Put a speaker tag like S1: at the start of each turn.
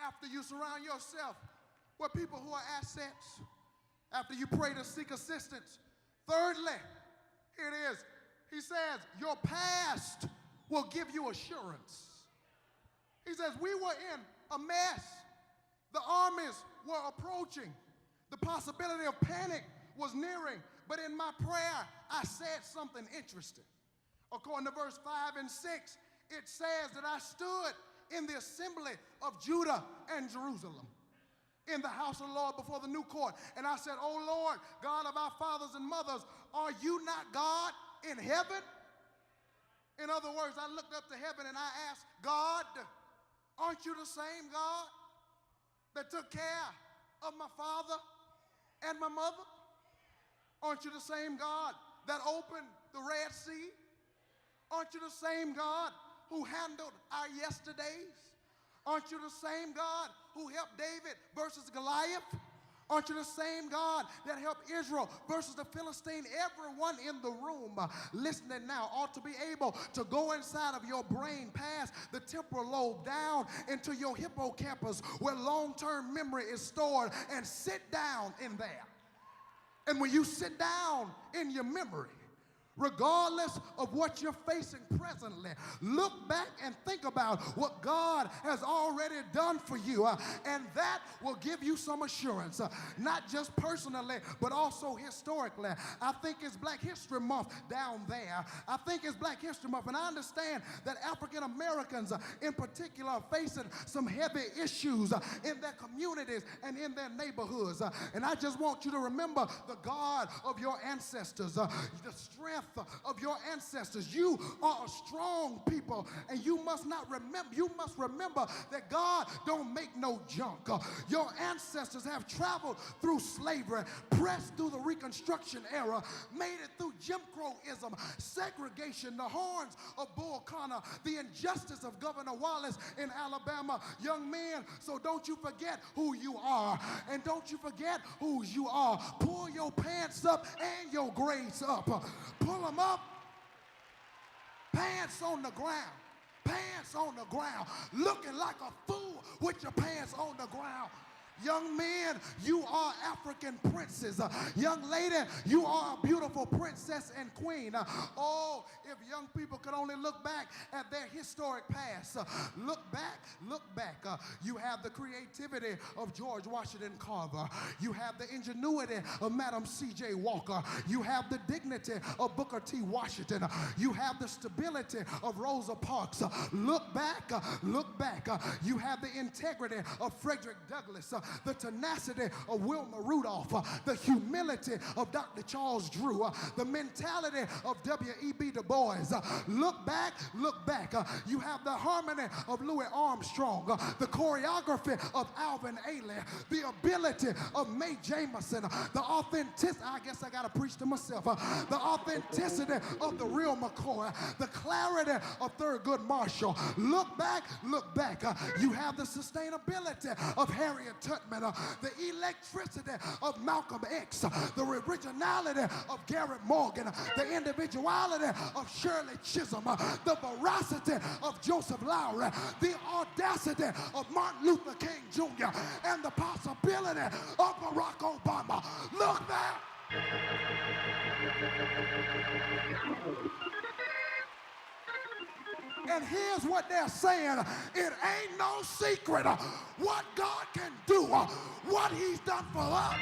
S1: after you surround yourself with people who are assets, after you pray to seek assistance. Thirdly, here it is. He says, your past will give you assurance. He says, we were in a mess. The armies were approaching. The possibility of panic was nearing. But in my prayer, I said something interesting. According to verse 5 and 6, it says that I stood in the assembly of Judah and Jerusalem, in the house of the Lord before the new court. And I said, O Lord, God of our fathers and mothers, are you not God in heaven? In other words, I looked up to heaven and I asked, God, aren't you the same God that took care of my father and my mother? Aren't you the same God that opened the Red Sea? Aren't you the same God who handled our yesterdays? Aren't you the same God who helped David versus Goliath? Aren't you the same God that helped Israel versus the Philistine? Everyone in the room listening now ought to be able to go inside of your brain, past the temporal lobe, down into your hippocampus where long-term memory is stored, and sit down in there. And when you sit down in your memory, regardless of what you're facing presently, look back and think about what God has already done for you, and that will give you some assurance, not just personally, but also historically. I think it's Black History Month down there. I think it's Black History Month, and I understand that African Americans in particular are facing some heavy issues in their communities and in their neighborhoods. And I just want you to remember the God of your ancestors, the strength of your ancestors. You are a strong people, and you must remember that God don't make no junk. Your ancestors have traveled through slavery, pressed through the Reconstruction era, made it through Jim Crowism, segregation, the horns of Bull Connor, the injustice of Governor Wallace in Alabama. Young men, so don't you forget who you are, and don't you forget whose you are. Pull your pants up and your grades up. Pull them up, pants on the ground, pants on the ground, looking like a fool with your pants on the ground. Young men, you are African princes. Young lady, you are a beautiful princess and queen. Oh, if young people could only look back at their historic past. Look back. You have the creativity of George Washington Carver. You have the ingenuity of Madam C.J. Walker. You have the dignity of Booker T. Washington. You have the stability of Rosa Parks. Look back. You have the integrity of Frederick Douglass, the tenacity of Wilma Rudolph, the humility of Dr. Charles Drew, the mentality of W.E.B. Du Bois. Look back. You have the harmony of Louis Armstrong, the choreography of Alvin Ailey, the ability of Mae Jameson, the authenticity, I guess I gotta preach to myself, the authenticity of the real McCoy, the clarity of Thurgood Marshall. Look back. You have the sustainability of Harriet Tubman, the electricity of Malcolm X, the originality of Garrett Morgan, the individuality of Shirley Chisholm, the veracity of Joseph Lowry, the audacity of Martin Luther King Jr., and the possibility of Barack Obama. Look back. And here's what they're saying. It ain't no secret what God can do, what he's done for us.